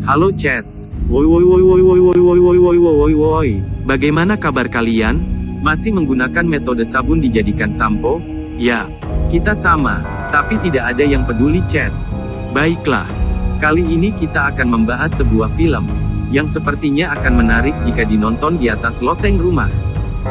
Halo Chess. Woi woi woi woi woi woi woi woi woi woi woi. Bagaimana kabar kalian? Masih menggunakan metode sabun dijadikan sampo? Ya, kita sama. Tapi tidak ada yang peduli Chess. Baiklah. Kali ini kita akan membahas sebuah film yang sepertinya akan menarik jika dinonton di atas loteng rumah.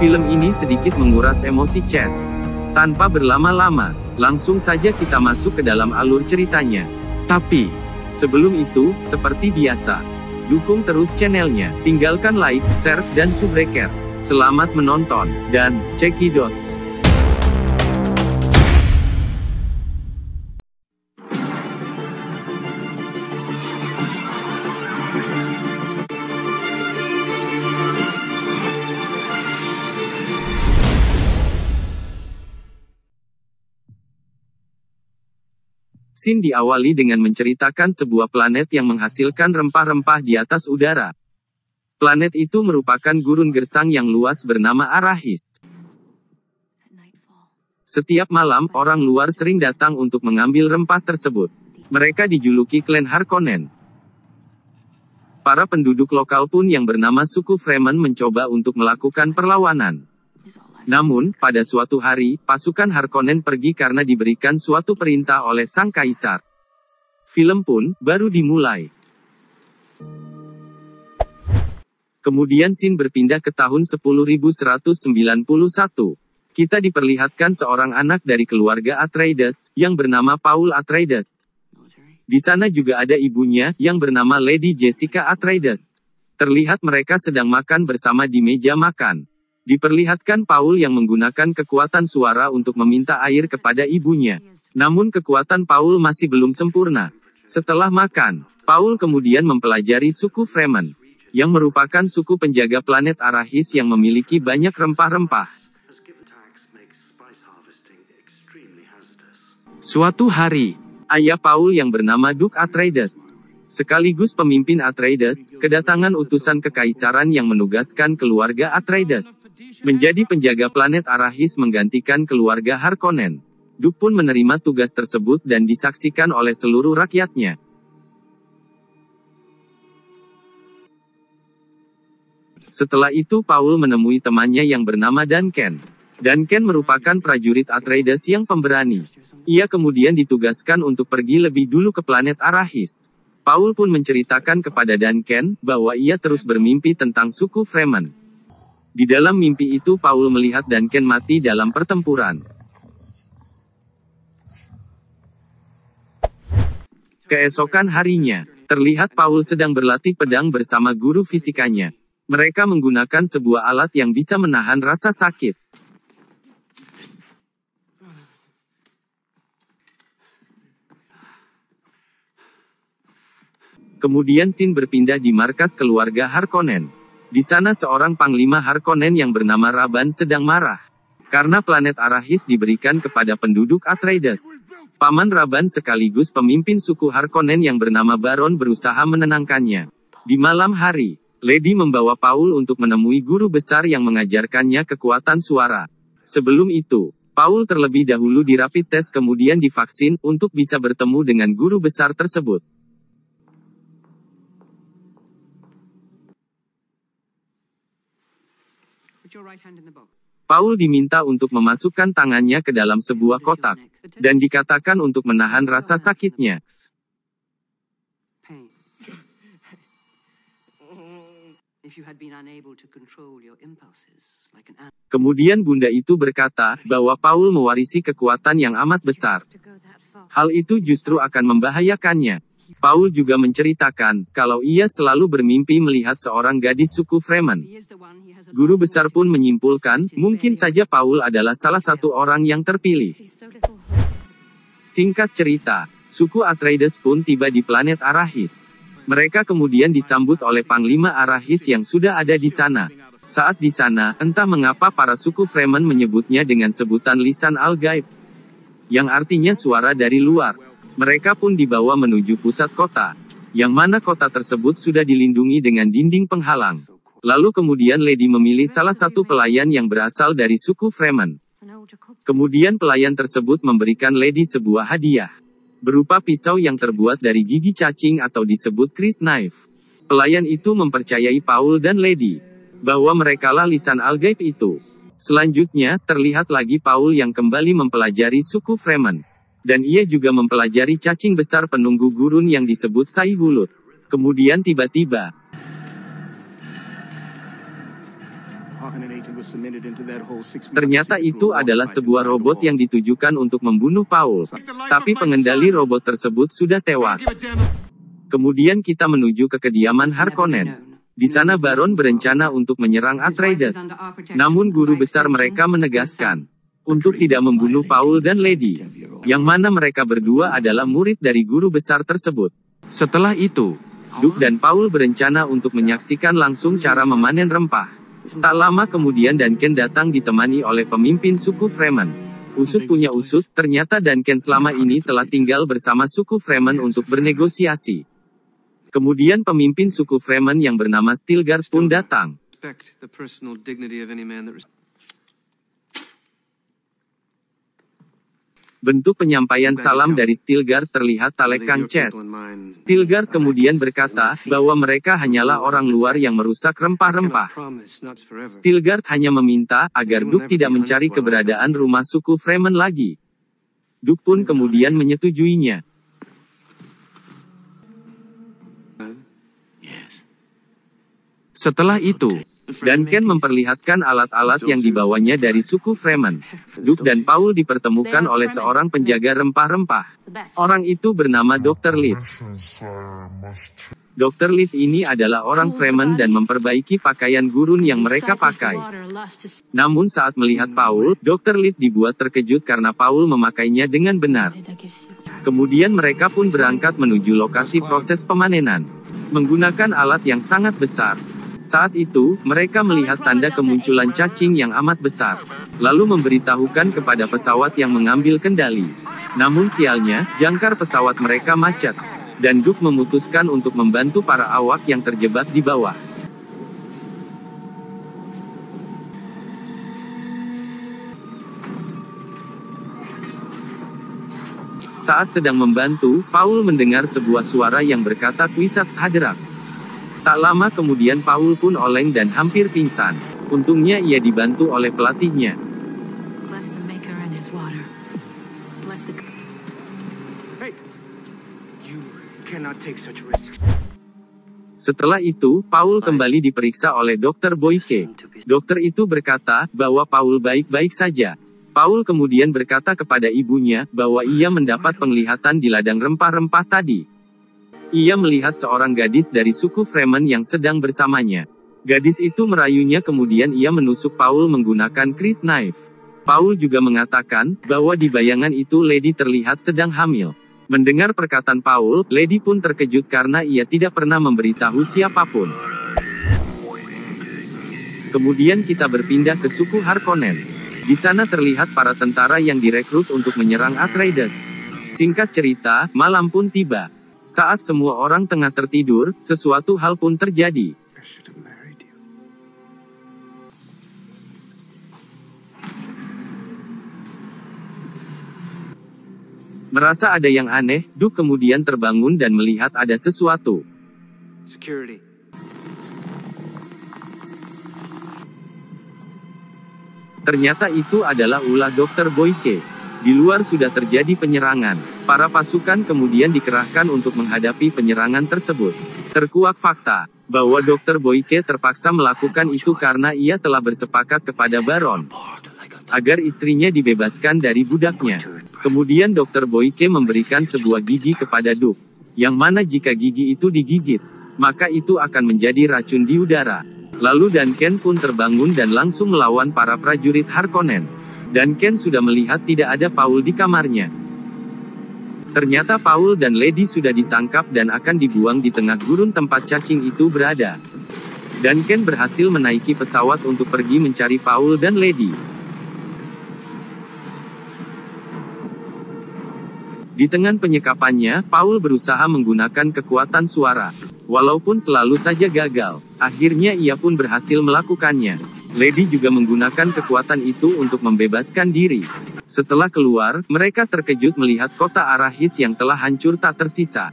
Film ini sedikit menguras emosi Chess. Tanpa berlama-lama, langsung saja kita masuk ke dalam alur ceritanya. Tapi sebelum itu, seperti biasa, dukung terus channelnya, tinggalkan like, share, dan subscribe. Selamat menonton, dan cekidots. Scene diawali dengan menceritakan sebuah planet yang menghasilkan rempah-rempah di atas udara. Planet itu merupakan gurun gersang yang luas bernama Arahis. Setiap malam, orang luar sering datang untuk mengambil rempah tersebut. Mereka dijuluki klan Harkonnen. Para penduduk lokal pun yang bernama suku Fremen mencoba untuk melakukan perlawanan. Namun, pada suatu hari, pasukan Harkonnen pergi karena diberikan suatu perintah oleh sang kaisar. Film pun baru dimulai. Kemudian scene berpindah ke tahun 10.191. Kita diperlihatkan seorang anak dari keluarga Atreides, yang bernama Paul Atreides. Di sana juga ada ibunya, yang bernama Lady Jessica Atreides. Terlihat mereka sedang makan bersama di meja makan. Diperlihatkan Paul yang menggunakan kekuatan suara untuk meminta air kepada ibunya. Namun kekuatan Paul masih belum sempurna. Setelah makan, Paul kemudian mempelajari suku Fremen, yang merupakan suku penjaga planet Arahis yang memiliki banyak rempah-rempah. Suatu hari, ayah Paul yang bernama Duke Atreides, sekaligus pemimpin Atreides, kedatangan utusan kekaisaran yang menugaskan keluarga Atreides menjadi penjaga planet Arahis menggantikan keluarga Harkonnen. Duke pun menerima tugas tersebut dan disaksikan oleh seluruh rakyatnya. Setelah itu Paul menemui temannya yang bernama Duncan. Duncan merupakan prajurit Atreides yang pemberani. Ia kemudian ditugaskan untuk pergi lebih dulu ke planet Arahis. Paul pun menceritakan kepada Duncan, bahwa ia terus bermimpi tentang suku Fremen. Di dalam mimpi itu Paul melihat Duncan mati dalam pertempuran. Keesokan harinya, terlihat Paul sedang berlatih pedang bersama guru fisikanya. Mereka menggunakan sebuah alat yang bisa menahan rasa sakit. Kemudian scene berpindah di markas keluarga Harkonnen. Di sana seorang panglima Harkonnen yang bernama Rabban sedang marah. Karena planet Arahis diberikan kepada penduduk Atreides. Paman Rabban sekaligus pemimpin suku Harkonnen yang bernama Baron berusaha menenangkannya. Di malam hari, Lady membawa Paul untuk menemui guru besar yang mengajarkannya kekuatan suara. Sebelum itu, Paul terlebih dahulu di rapid test kemudian divaksin untuk bisa bertemu dengan guru besar tersebut. Paul diminta untuk memasukkan tangannya ke dalam sebuah kotak, dan dikatakan untuk menahan rasa sakitnya. Kemudian bunda itu berkata, bahwa Paul mewarisi kekuatan yang amat besar. Hal itu justru akan membahayakannya. Paul juga menceritakan, kalau ia selalu bermimpi melihat seorang gadis suku Fremen. Guru besar pun menyimpulkan, mungkin saja Paul adalah salah satu orang yang terpilih. Singkat cerita, suku Atreides pun tiba di planet Arahis. Mereka kemudian disambut oleh Panglima Arahis yang sudah ada di sana. Saat di sana, entah mengapa para suku Fremen menyebutnya dengan sebutan lisan al-gaib, yang artinya suara dari luar. Mereka pun dibawa menuju pusat kota, yang mana kota tersebut sudah dilindungi dengan dinding penghalang. Lalu kemudian Lady memilih salah satu pelayan yang berasal dari suku Fremen. Kemudian pelayan tersebut memberikan Lady sebuah hadiah, berupa pisau yang terbuat dari gigi cacing atau disebut Chris Knife. Pelayan itu mempercayai Paul dan Lady bahwa merekalah lisan al-gaib itu. Selanjutnya, terlihat lagi Paul yang kembali mempelajari suku Fremen. Dan ia juga mempelajari cacing besar penunggu gurun yang disebut Sai-Hulud. Kemudian tiba-tiba, ternyata itu adalah sebuah robot yang ditujukan untuk membunuh Paul. Tapi pengendali robot tersebut sudah tewas. Kemudian kita menuju ke kediaman Harkonnen. Di sana Baron berencana untuk menyerang Atreides. Namun guru besar mereka menegaskan untuk tidak membunuh Paul dan Lady, yang mana mereka berdua adalah murid dari guru besar tersebut. Setelah itu, Duke dan Paul berencana untuk menyaksikan langsung cara memanen rempah. Tak lama kemudian Duncan datang ditemani oleh pemimpin suku Fremen. Usut punya usut, ternyata Duncan selama ini telah tinggal bersama suku Fremen untuk bernegosiasi. Kemudian pemimpin suku Fremen yang bernama Stilgar pun datang. Bentuk penyampaian salam dari Stilgar terlihat Talekang Ces. Stilgar kemudian berkata bahwa mereka hanyalah orang luar yang merusak rempah-rempah. Stilgar hanya meminta agar Duke tidak mencari keberadaan rumah suku Fremen lagi. Duke pun kemudian menyetujuinya. Setelah itu, Duncan memperlihatkan alat-alat yang dibawanya dari suku Fremen. Duke dan Paul dipertemukan oleh seorang penjaga rempah-rempah. Orang itu bernama Dr. Lid. Dr. Lid ini adalah orang Fremen dan memperbaiki pakaian gurun yang mereka pakai. Namun saat melihat Paul, Dr. Lid dibuat terkejut karena Paul memakainya dengan benar. Kemudian mereka pun berangkat menuju lokasi proses pemanenan, menggunakan alat yang sangat besar. Saat itu, mereka melihat tanda kemunculan cacing yang amat besar, lalu memberitahukan kepada pesawat yang mengambil kendali. Namun sialnya, jangkar pesawat mereka macet, dan Duke memutuskan untuk membantu para awak yang terjebak di bawah. Saat sedang membantu, Paul mendengar sebuah suara yang berkata Kwisatz Haderach. Tak lama kemudian Paul pun oleng dan hampir pingsan. Untungnya ia dibantu oleh pelatihnya. Setelah itu, Paul kembali diperiksa oleh Dr. Boyke. Dokter itu berkata bahwa Paul baik-baik saja. Paul kemudian berkata kepada ibunya bahwa ia mendapat penglihatan di ladang rempah-rempah tadi. Ia melihat seorang gadis dari suku Fremen yang sedang bersamanya. Gadis itu merayunya kemudian ia menusuk Paul menggunakan Chris knife. Paul juga mengatakan bahwa di bayangan itu Lady terlihat sedang hamil. Mendengar perkataan Paul, Lady pun terkejut karena ia tidak pernah memberitahu siapapun. Kemudian kita berpindah ke suku Harkonnen. Di sana terlihat para tentara yang direkrut untuk menyerang Atreides. Singkat cerita, malam pun tiba. Saat semua orang tengah tertidur, sesuatu hal pun terjadi. Merasa ada yang aneh, Duke kemudian terbangun dan melihat ada sesuatu. Ternyata itu adalah ulah Dr. Boyke. Di luar sudah terjadi penyerangan. Para pasukan kemudian dikerahkan untuk menghadapi penyerangan tersebut. Terkuak fakta bahwa Dr. Boyke terpaksa melakukan itu karena ia telah bersepakat kepada Baron agar istrinya dibebaskan dari budaknya. Kemudian Dr. Boyke memberikan sebuah gigi kepada Duke, yang mana jika gigi itu digigit, maka itu akan menjadi racun di udara. Lalu Duncan pun terbangun dan langsung melawan para prajurit Harkonnen. Duncan sudah melihat tidak ada Paul di kamarnya. Ternyata Paul dan Lady sudah ditangkap dan akan dibuang di tengah gurun tempat cacing itu berada. Duncan berhasil menaiki pesawat untuk pergi mencari Paul dan Lady. Di tengah penyekapannya, Paul berusaha menggunakan kekuatan suara. Walaupun selalu saja gagal, akhirnya ia pun berhasil melakukannya. Lady juga menggunakan kekuatan itu untuk membebaskan diri. Setelah keluar, mereka terkejut melihat kota Arrakis yang telah hancur tak tersisa.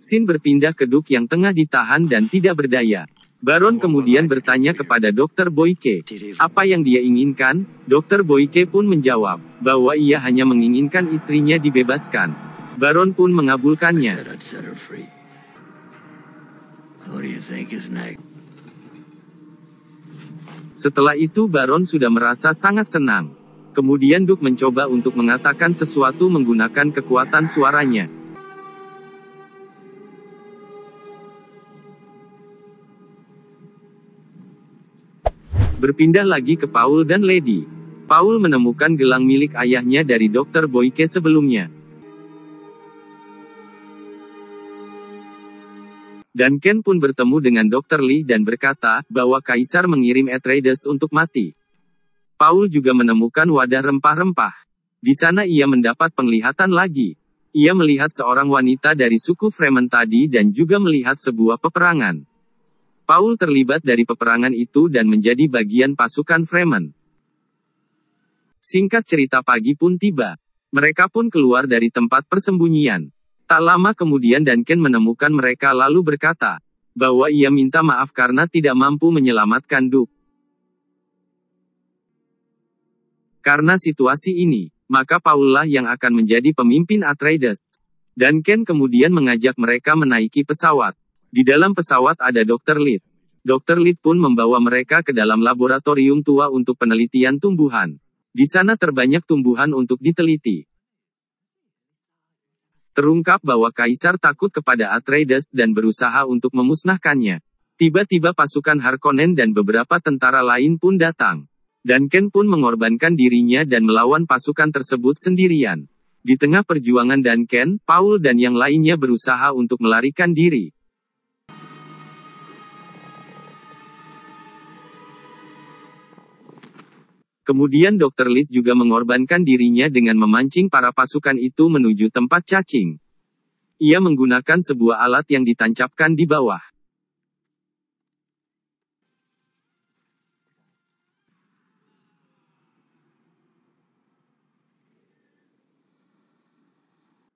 Sin berpindah ke Duke yang tengah ditahan dan tidak berdaya. Baron kemudian bertanya kepada Dr. Boyke, apa yang dia inginkan? Dr. Boyke pun menjawab, bahwa ia hanya menginginkan istrinya dibebaskan. Baron pun mengabulkannya. Setelah itu Baron sudah merasa sangat senang. Kemudian Duke mencoba untuk mengatakan sesuatu menggunakan kekuatan suaranya. Berpindah lagi ke Paul dan Lady. Paul menemukan gelang milik ayahnya dari Dr. Boyke sebelumnya. Dan Ken pun bertemu dengan Dr. Lee dan berkata, bahwa Kaisar mengirim Atreides untuk mati. Paul juga menemukan wadah rempah-rempah. Di sana ia mendapat penglihatan lagi. Ia melihat seorang wanita dari suku Fremen tadi dan juga melihat sebuah peperangan. Paul terlibat dari peperangan itu dan menjadi bagian pasukan Fremen. Singkat cerita pagi pun tiba. Mereka pun keluar dari tempat persembunyian. Tak lama kemudian Duncan menemukan mereka lalu berkata, bahwa ia minta maaf karena tidak mampu menyelamatkan Duke. Karena situasi ini, maka Paul lah yang akan menjadi pemimpin Atreides. Duncan kemudian mengajak mereka menaiki pesawat. Di dalam pesawat ada Dr. Lid. Dr. Lid pun membawa mereka ke dalam laboratorium tua untuk penelitian tumbuhan. Di sana terbanyak tumbuhan untuk diteliti. Terungkap bahwa Kaisar takut kepada Atreides dan berusaha untuk memusnahkannya. Tiba-tiba pasukan Harkonnen dan beberapa tentara lain pun datang. Duncan pun mengorbankan dirinya dan melawan pasukan tersebut sendirian. Di tengah perjuangan Duncan, Paul dan yang lainnya berusaha untuk melarikan diri. Kemudian Dr. Lid juga mengorbankan dirinya dengan memancing para pasukan itu menuju tempat cacing. Ia menggunakan sebuah alat yang ditancapkan di bawah.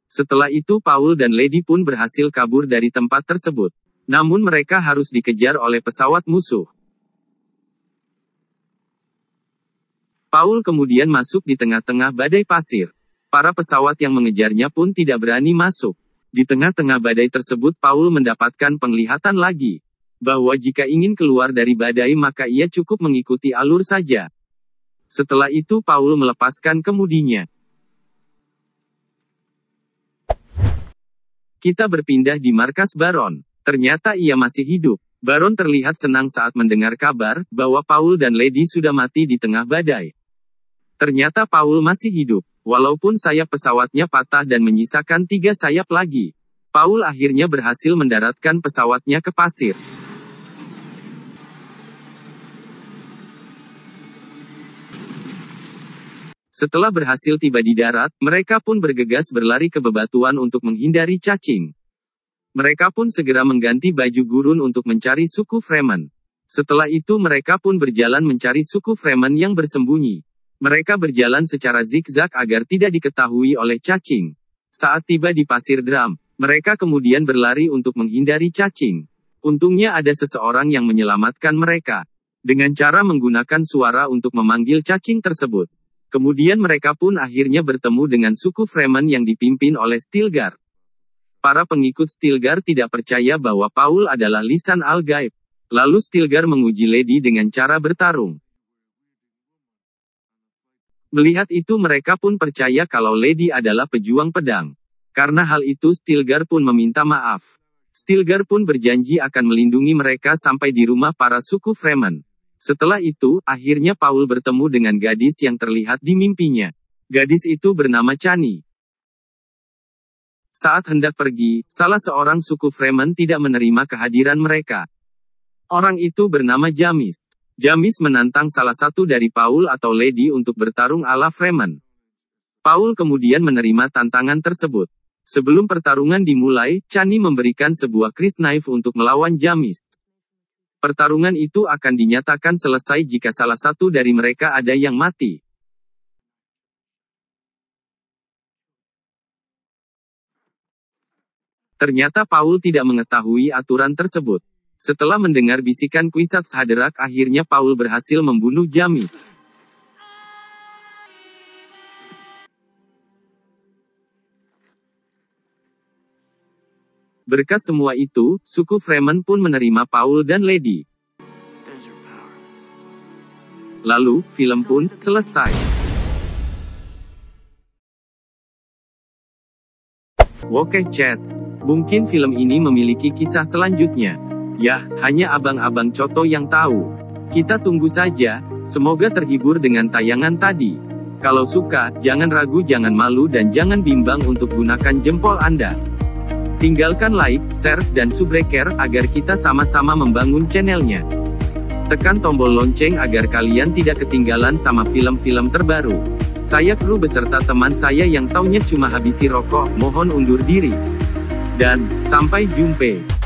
Setelah itu Paul dan Lady pun berhasil kabur dari tempat tersebut. Namun mereka harus dikejar oleh pesawat musuh. Paul kemudian masuk di tengah-tengah badai pasir. Para pesawat yang mengejarnya pun tidak berani masuk. Di tengah-tengah badai tersebut Paul mendapatkan penglihatan lagi. Bahwa jika ingin keluar dari badai maka ia cukup mengikuti alur saja. Setelah itu Paul melepaskan kemudinya. Kita berpindah di markas Baron. Ternyata ia masih hidup. Baron terlihat senang saat mendengar kabar, bahwa Paul dan Lady sudah mati di tengah badai. Ternyata Paul masih hidup, walaupun sayap pesawatnya patah dan menyisakan 3 sayap lagi. Paul akhirnya berhasil mendaratkan pesawatnya ke pasir. Setelah berhasil tiba di darat, mereka pun bergegas berlari ke bebatuan untuk menghindari cacing. Mereka pun segera mengganti baju gurun untuk mencari suku Fremen. Setelah itu mereka pun berjalan mencari suku Fremen yang bersembunyi. Mereka berjalan secara zigzag agar tidak diketahui oleh cacing. Saat tiba di pasir Dram, mereka kemudian berlari untuk menghindari cacing. Untungnya ada seseorang yang menyelamatkan mereka. Dengan cara menggunakan suara untuk memanggil cacing tersebut. Kemudian mereka pun akhirnya bertemu dengan suku Fremen yang dipimpin oleh Stilgar. Para pengikut Stilgar tidak percaya bahwa Paul adalah lisan al-gaib. Lalu Stilgar menguji Lady dengan cara bertarung. Melihat itu mereka pun percaya kalau Lady adalah pejuang pedang. Karena hal itu Stilgar pun meminta maaf. Stilgar pun berjanji akan melindungi mereka sampai di rumah para suku Fremen. Setelah itu, akhirnya Paul bertemu dengan gadis yang terlihat di mimpinya. Gadis itu bernama Chani. Saat hendak pergi, salah seorang suku Fremen tidak menerima kehadiran mereka. Orang itu bernama Jamis. Jamis menantang salah satu dari Paul atau Lady untuk bertarung ala Fremen. Paul kemudian menerima tantangan tersebut. Sebelum pertarungan dimulai, Chani memberikan sebuah crysknife untuk melawan Jamis. Pertarungan itu akan dinyatakan selesai jika salah satu dari mereka ada yang mati. Ternyata Paul tidak mengetahui aturan tersebut. Setelah mendengar bisikan Kwisatz Haderach, akhirnya Paul berhasil membunuh Jamis. Berkat semua itu, suku Fremen pun menerima Paul dan Lady. Lalu, film pun selesai. Oke Chess, mungkin film ini memiliki kisah selanjutnya. Ya, hanya abang-abang Coto yang tahu. Kita tunggu saja, semoga terhibur dengan tayangan tadi. Kalau suka, jangan ragu, jangan malu, dan jangan bimbang untuk gunakan jempol Anda. Tinggalkan like, share, dan subscribe agar kita sama-sama membangun channelnya. Tekan tombol lonceng agar kalian tidak ketinggalan sama film-film terbaru. Saya kru beserta teman saya yang taunya cuma habisi rokok, mohon undur diri. Dan, sampai jumpa.